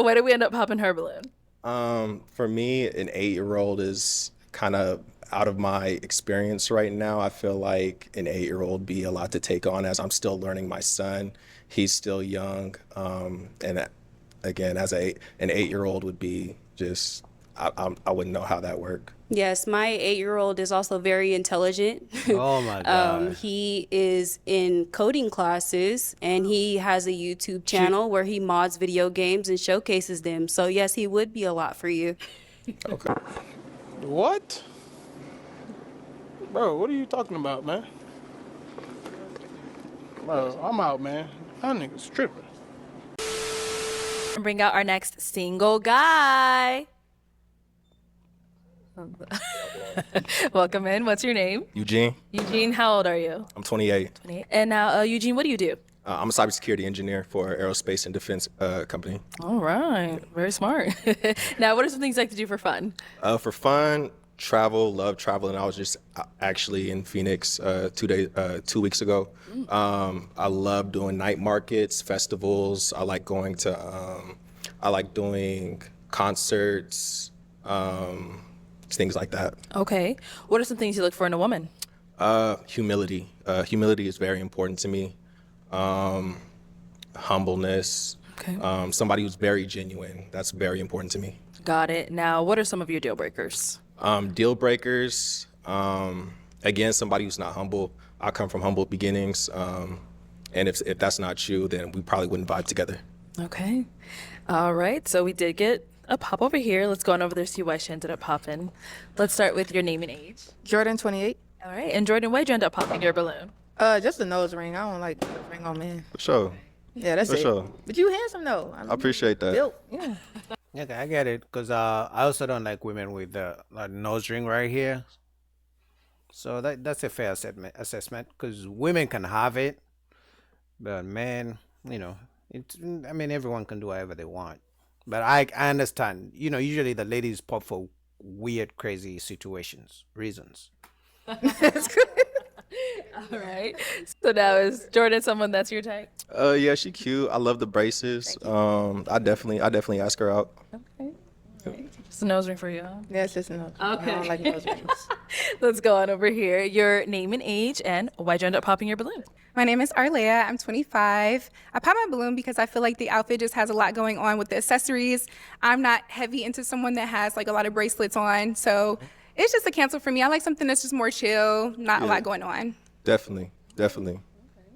Why did we end up popping her balloon? For me, an 8-year-old is kind of out of my experience right now. I feel like an 8-year-old be a lot to take on as I'm still learning my son. He's still young. And again, as an 8-year-old would be just, I wouldn't know how that worked. Yes, my 8-year-old is also very intelligent. Oh my God. He is in coding classes and he has a YouTube channel where he mods video games and showcases them. So yes, he would be a lot for you. Okay. What? Bro, what are you talking about, man? Bro, I'm out, man. That nigga's tripping. Bring out our next single guy. Welcome in. What's your name? Eugene, Eugene, how old are you? I'm 28. 28. And now, Eugene, what do you do? I'm a cybersecurity engineer for an aerospace and defense company. All right. Very smart. Now, what are some things you like to do for fun? For fun, travel, love traveling. I was just actually in Phoenix 2 weeks ago. I love doing night markets, festivals. I like doing concerts, things like that. Okay. What are some things you look for in a woman? Humility. Humility is very important to me. Humbleness. Okay. Somebody who's very genuine. That's very important to me. Got it. Now, what are some of your deal breakers? Deal breakers. Again, somebody who's not humble. I come from humble beginnings. And if that's not you, then we probably wouldn't vibe together. Okay. All right. So we did get a pop over here. Let's go on over there, see why she ended up popping. Let's start with your name and age. Jordan, 28. All right. And Jordan, why'd you end up popping your balloon? Just a nose ring. I don't like the ring on men. For sure. Yeah, that's For it. sure. But you handsome though. I appreciate that. Built. Yeah. Okay, I get it. Because I also don't like women with the nose ring right here. So that's a fair assessment. Because women can have it. But men, I mean, everyone can do whatever they want. But I understand. Usually the ladies pop for weird, crazy reasons. That's good. All right. So now is Jordan someone that's your type? Yeah, she cute. I love the braces. I definitely ask her out. Okay. Just a nose ring for you. Huh? Yeah, it's just a nose ring. Okay. I don't like nose rings. Let's go on over here. Your name and age, and why'd you end up popping your balloon? My name is Arlea. I'm 25. I pop my balloon because I feel like the outfit just has a lot going on with the accessories. I'm not heavy into someone that has like a lot of bracelets on, so it's just a cancel for me. I like something that's just more chill, not a lot going on. Definitely.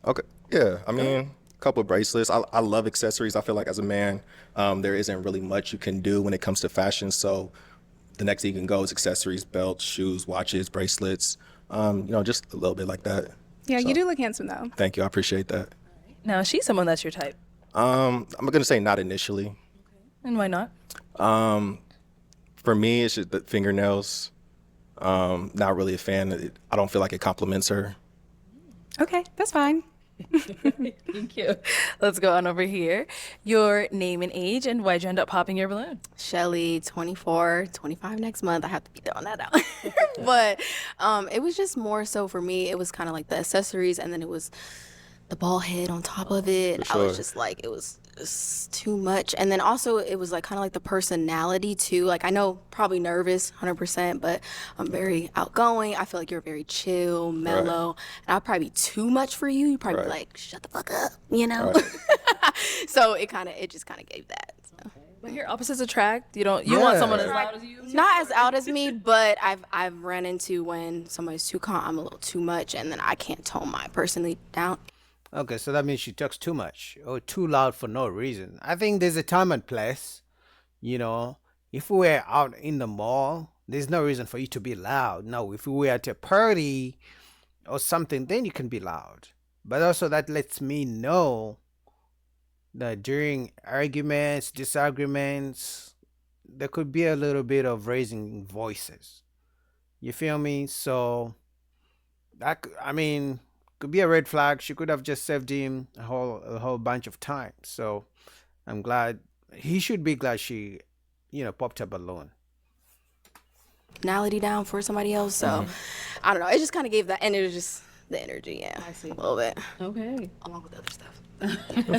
Okay. Yeah. I mean, a couple of bracelets. I love accessories. I feel like as a man, there isn't really much you can do when it comes to fashion. So the next thing you can go is accessories, belts, shoes, watches, bracelets. Just a little bit like that. Yeah, So, you do look handsome though. Thank you. I appreciate that. Now, is she someone that's your type? I'm gonna say not initially. And why not? For me, it's just the fingernails. Not really a fan. I don't feel like it compliments her. Okay, that's fine. Thank you. Let's go on over here. Your name and age, and why'd you end up popping your balloon? Shelly, 24, 25 next month. I have to be throwing that out. But it was just more so for me. It was kind of like the accessories, and then it was the ball head on top of it. For I was sure. just like, it was just too much. And then also it was like kind of like the personality too. Like I know probably nervous, 100%, but I'm very outgoing. I feel like you're very chill, mellow. And I'll probably be too much for you. You'd probably be Right. like, shut the fuck up, you know? Right. So it just kind of gave that. So. But here, opposites attract. You want Yeah. someone as loud as you? Not as out as me, but I've run into when somebody's too calm, I'm a little too much, and then I can't tone my personality down. Okay, so that means she talks too much or too loud for no reason. I think there's a time and place. If we were out in the mall, there's no reason for you to be loud. No, if we were at a party or something, then you can be loud. But also that lets me know that during arguments, disagreements, there could be a little bit of raising voices. You feel me? So could be a red flag. She could have just saved him a whole bunch of times. So I'm glad he should be glad she, popped her balloon. Personality down for somebody else, so I don't know. It just kind of gave that, and it was just the energy, yeah, I see. a little bit, Okay. along with the other stuff.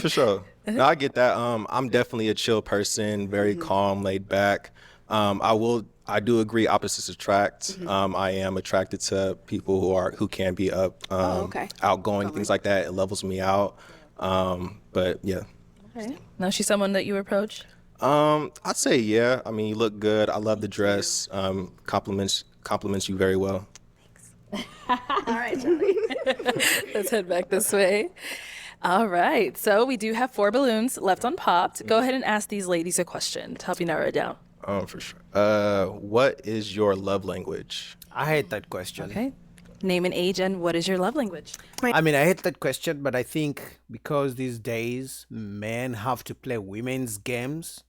For sure. No, I get that. I'm definitely a chill person, very calm, laid back. I do agree opposites attract. I am attracted to people who can be okay. outgoing, things like that. It levels me out. But yeah. Now she's someone that you approach. I'd say yeah. I mean, you look good. I love the dress. Compliments you very well. Let's head back this way. All right. So we do have 4 balloons left unpopped. Go ahead and ask these ladies a question to help you narrow it down. For sure. What is your love language? I hate that question. Okay. Name and age and what is your love language? I mean, I hate that question, but I think because these days men have to play women's games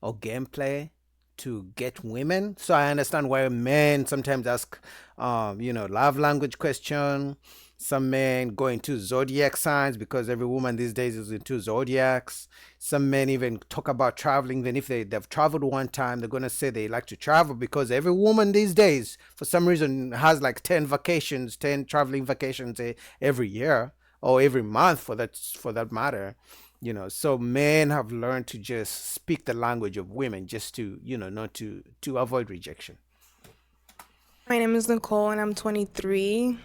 or gameplay to get women, so I understand why men sometimes ask, love language question. Some men go into zodiac signs because every woman these days is into zodiacs. Some men even talk about traveling. Then if they've traveled one time, they're going to say they like to travel because every woman these days, for some reason, has like 10 traveling vacations every year or every month for that matter. So men have learned to just speak the language of women just to, not to avoid rejection. My name is Nicole and I'm 23.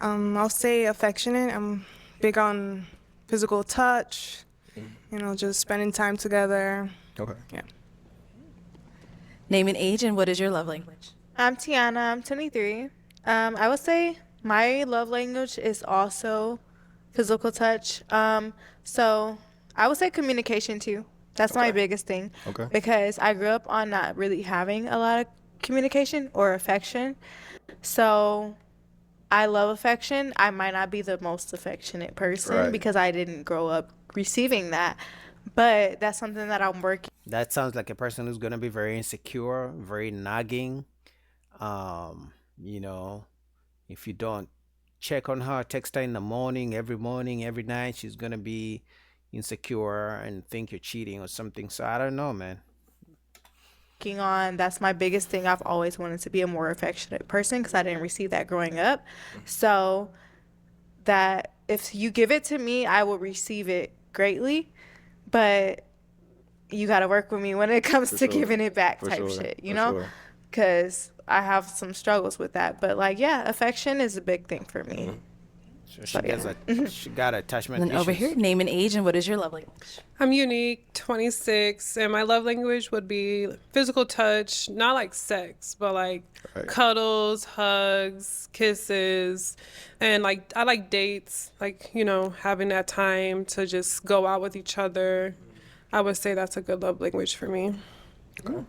I'll say affectionate. I'm big on physical touch, just spending time together. Okay. Yeah. Name and age and what is your love language? I'm Tiana. I'm 23. I would say my love language is also physical touch. So I would say communication too. That's my biggest thing. Okay. Because I grew up on not really having a lot of communication or affection. So I love affection. I might not be the most affectionate person Right. because I didn't grow up receiving that. But that's something that I'm working. That sounds like a person who's going to be very insecure, very nagging. If you don't check on her, text her in the morning, every night, she's going to be insecure and think you're cheating or something. So I don't know, man. On. That's my biggest thing. I've always wanted to be a more affectionate person because I didn't receive that growing up. So that if you give it to me, I will receive it greatly. But you got to work with me when it comes to sure. giving it back For type sure. shit, For sure. Because I have some struggles with that. But affection is a big thing for me. So she got attachment And then over issues. here, name and age and what is your love language? I'm unique, 26, and my love language would be physical touch, not like sex, but like Right. cuddles, hugs, kisses, and I like dates, having that time to just go out with each other. I would say that's a good love language for me. All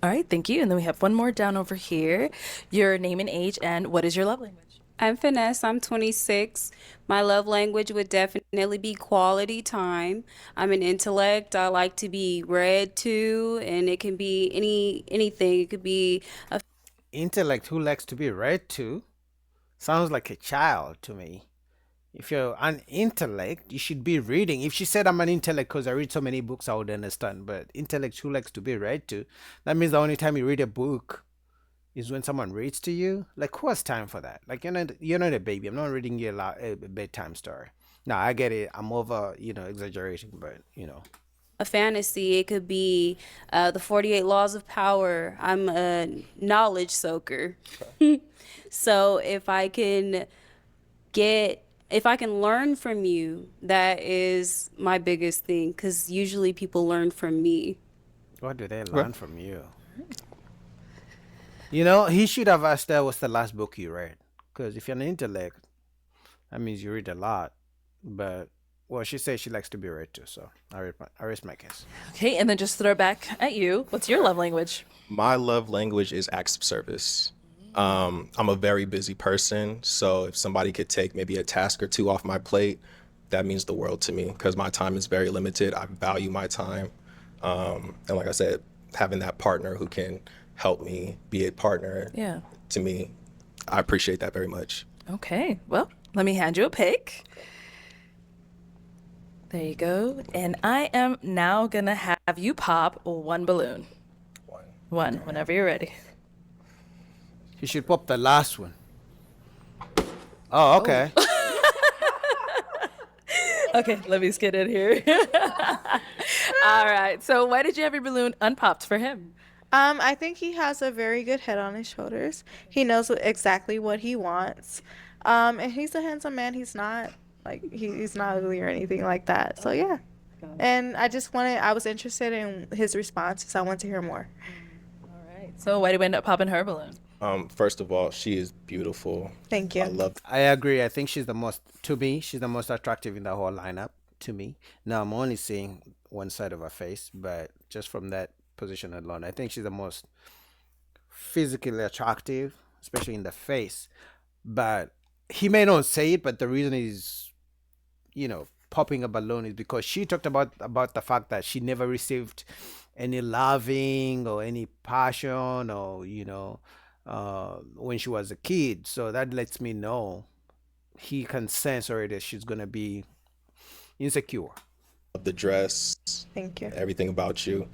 right, thank you. And then we have one more down over here. Your name and age and what is your love language? I'm Finesse. I'm 26. My love language would definitely be quality time. I'm an intellect. I like to be read to, and it can be anything. It could be a Intellect who likes to be read to sounds like a child to me. If you're an intellect, you should be reading. If she said I'm an intellect because I read so many books, I would understand. But intellect who likes to be read to, that means the only time you read a book is when someone reads to you. Like, who has time for that? Like, you're not a baby. I'm not reading you a bedtime story. No, I get it. I'm over, exaggerating, but a fantasy. It could be the 48 Laws of Power. I'm a knowledge soaker. So if I can learn from you, that is my biggest thing, because usually people learn from me. What do they learn from you? He should have asked her what's the last book you read. Because if you're an intellect, that means you read a lot. But, well, she says she likes to be read to, so I rest my case. Okay, and then just throw it back at you. What's your love language? My love language is acts of service. I'm a very busy person, so if somebody could take maybe a task or two off my plate, that means the world to me because my time is very limited. I value my time. And like I said, having that partner who can help me be a partner to me, I appreciate that very much. Okay, well, let me hand you a pick. There you go. And I am now going to have you pop one balloon. One, whenever you're ready. You should pop the last one. Oh, okay. Okay, let me get in here. All right. So why did you have your balloon unpopped for him? I think he has a very good head on his shoulders. He knows exactly what he wants. And he's a handsome man. He's not he's not ugly or anything like that. So yeah. And I was interested in his responses. I want to hear more. All right. So why did we end up popping her balloon? First of all, she is beautiful. Thank you. I love I agree. I think she's the most, to me, she's the most attractive in the whole lineup to me. Now, I'm only seeing one side of her face, but just from that position alone, I think she's the most physically attractive, especially in the face. But he may not say it, but the reason is, popping a balloon is because she talked about the fact that she never received any loving or any passion or, when she was a kid. So that lets me know he can sense already that she's going to be insecure. the dress, Thank you. everything about you.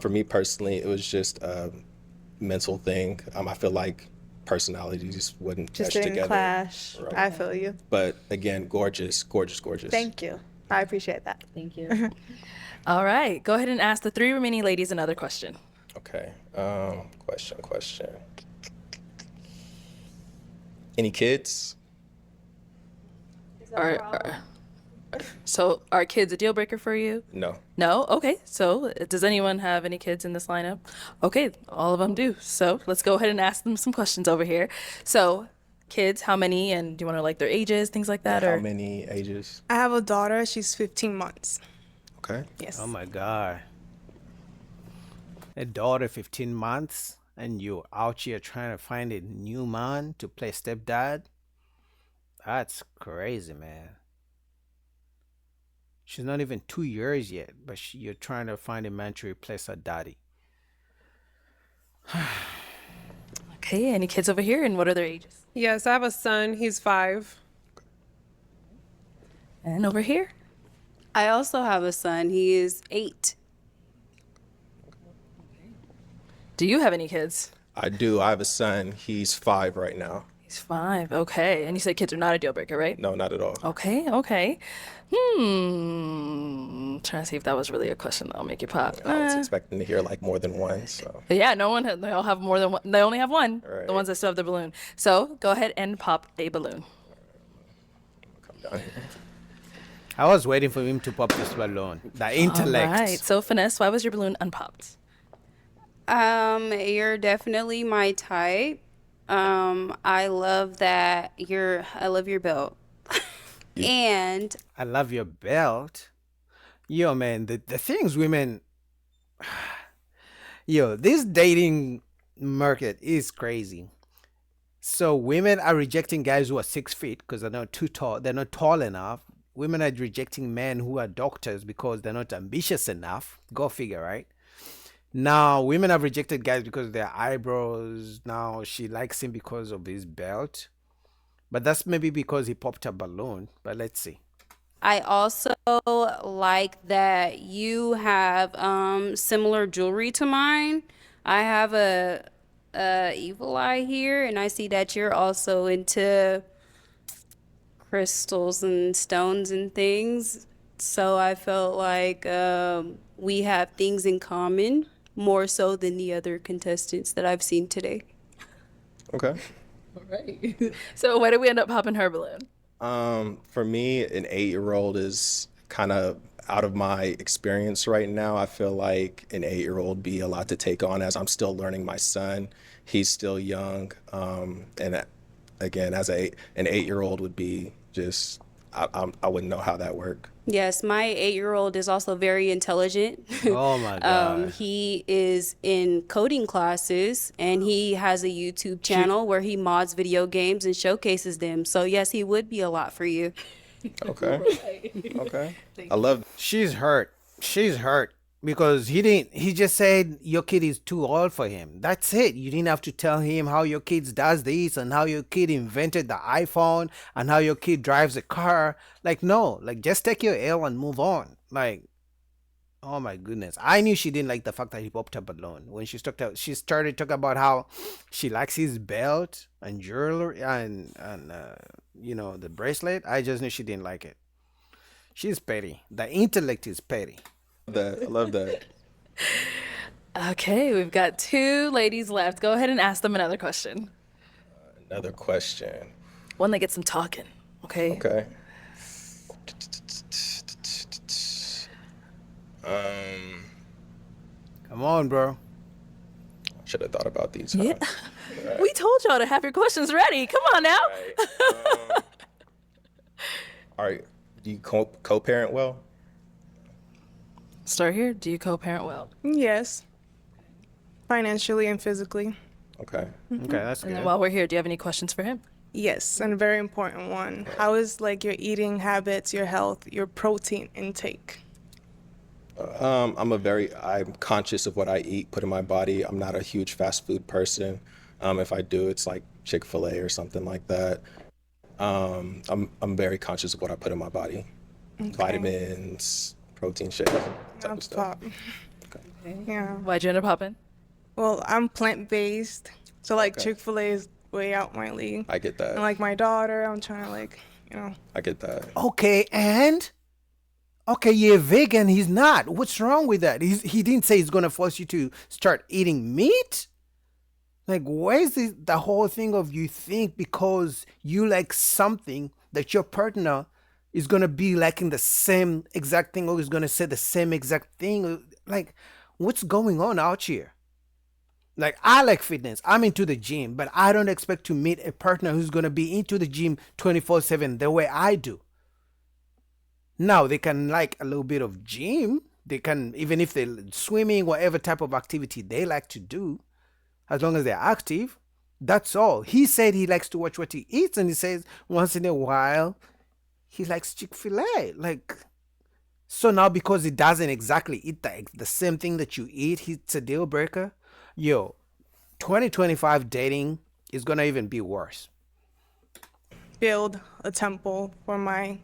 For me personally, it was just a mental thing. I feel like personalities wouldn't Just mesh didn't together. clash. Right. I feel you. But again, gorgeous, gorgeous, gorgeous. Thank you. I appreciate that. Thank you. All right. Go ahead and ask the 3 remaining ladies another question. Okay. Question. Any kids? So are kids a deal breaker for you? No. No? Okay. So does anyone have any kids in this lineup? Okay. All of them do. So let's go ahead and ask them some questions over here. So kids, how many? And do you want to like their ages, things like that? How Or many ages? I have a daughter. She's 15 months. Okay. Yes. Oh my God. A daughter 15 months and you out here trying to find a new man to play stepdad? That's crazy, man. She's not even 2 years yet, but you're trying to find a man to replace her daddy. okay. Any kids over here? And what are their ages? Yes, I have a son. He's 5. And over here? I also have a son. He is 8. Do you have any kids? I do. I have a son. He's 5 right now. He's 5. Okay. And you said kids are not a deal breaker, right? No, not at all. Okay. Trying to see if that was really a question that'll make you pop. I was expecting to hear like more than one. So Yeah, no one. They all have more than one. They only have one. Right. The ones that still have the balloon. So go ahead and pop a balloon. come down here. I was waiting for him to pop this balloon. The intellect. All right. So Finesse, why was your balloon unpopped? You're definitely my type. I love I love your belt. And I love your belt. Yo, man, the things women. Yo, this dating market is crazy. So women are rejecting guys who are 6 feet because they're not too tall. They're not tall enough. Women are rejecting men who are doctors because they're not ambitious enough. Go figure, right? Now, women have rejected guys because of their eyebrows. Now, she likes him because of his belt. But that's maybe because he popped a balloon. But let's see. I also like that you have similar jewelry to mine. I have a evil eye here, and I see that you're also into crystals and stones and things. So I felt like we have things in common more so than the other contestants that I've seen today. Okay. All right. So why did we end up popping her balloon? For me, an 8-year-old is kind of out of my experience right now. I feel like an 8-year-old be a lot to take on as I'm still learning my son. He's still young. And again, as an 8-year-old would be just, I wouldn't know how that worked. Yes, my 8-year-old is also very intelligent. Oh my God. He is in coding classes and he has a YouTube channel where he mods video games and showcases them. So yes, he would be a lot for you. Okay. Okay. I love She's hurt. She's hurt because he just said your kid is too old for him. That's it. You didn't have to tell him how your kid does this and how your kid invented the iPhone and how your kid drives a car. Like, no, like just take your L and move on. Like, oh my goodness. I knew she didn't like the fact that he popped up alone. When she started talking about how she likes his belt and jewelry and the bracelet. I just knew she didn't like it. She's petty. The intellect is petty. I love that. Okay, we've got 2 ladies left. Go ahead and ask them another question. Another question. One that gets them talking. Okay. Okay. Come on, bro. Should have thought about these. Yeah. Huh? We told y'all to have your questions ready. Come on now. All right. Do you co-parent well? Start here. Do you co-parent well? Yes. Financially and physically. Okay. Okay, that's And good. then while we're here, do you have any questions for him? Yes, and a very important one. How is like your eating habits, your health, your protein intake? I'm conscious of what I eat, put in my body. I'm not a huge fast food person. If I do, it's like Chick-fil-A or something like that. I'm very conscious of what I put in my body. Vitamins, protein shakes, type of stuff. Pop. Yeah. Why'd you end up popping? Well, I'm plant-based, so like Chick-fil-A is way out my league. I get that. And like my daughter, I'm trying to I get that. Okay, and? Okay, you're vegan. He's not. What's wrong with that? He didn't say he's going to force you to start eating meat? Like, where's the whole thing of you think because you like something that your partner is going to be liking the same exact thing or is going to say the same exact thing? Like, what's going on out here? Like, I like fitness. I'm into the gym, but I don't expect to meet a partner who's going to be into the gym 24/7 the way I do. Now, they can like a little bit of gym. They can, even if they're swimming, whatever type of activity they like to do, as long as they're active, that's all. He said he likes to watch what he eats, and he says once in a while he likes Chick-fil-A. Like, so now because he doesn't exactly eat the same thing that you eat, it's a deal breaker. Yo, 2025 dating is gonna even be worse. build a temple for my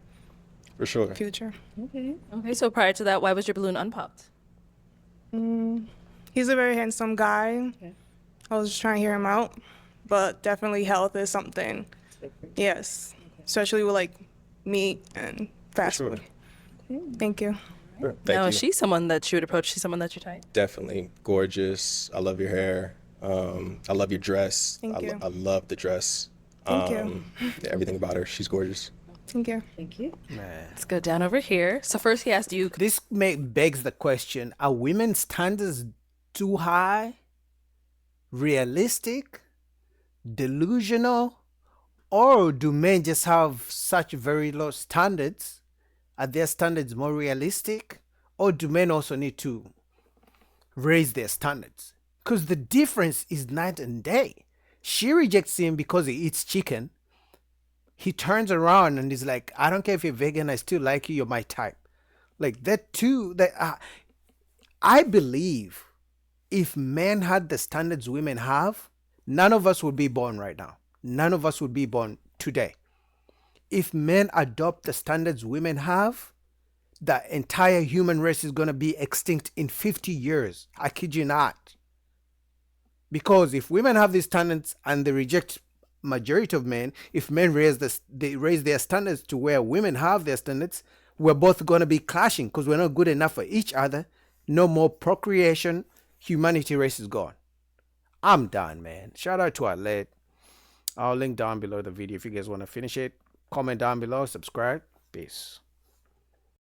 For sure. future. Okay, so prior to that, why was your balloon unpopped? He's a very handsome guy. I was just trying to hear him out, but definitely health is something. Yes, especially with like meat and fast sure. food. Thank you. Sure. Thank Now, you. is she someone that you would approach? She's someone that you're tight? Definitely gorgeous. I love your hair. I love your dress. Thank you. I love the dress. Thank you. Everything about her. She's gorgeous. Thank you. Let's go down over here. So first he asked you, This begs the question, are women's standards too high, realistic, delusional, or do men just have such very low standards? Are their standards more realistic, or do men also need to raise their standards? Because the difference is night and day. She rejects him because he eats chicken. He turns around and is like, I don't care if you're vegan, I still like you, you're my type. Like that too, I believe if men had the standards women have, none of us would be born right now. None of us would be born today. If men adopt the standards women have, the entire human race is going to be extinct in 50 years. I kid you not. Because if women have these standards and they reject majority of men, if men raise their standards to where women have their standards, we're both going to be clashing because we're not good enough for each other. No more procreation. Humanity race is gone. I'm done, man. Shout out to Arlette. I'll link down below the video if you guys want to finish it. Comment down below. Subscribe. Peace.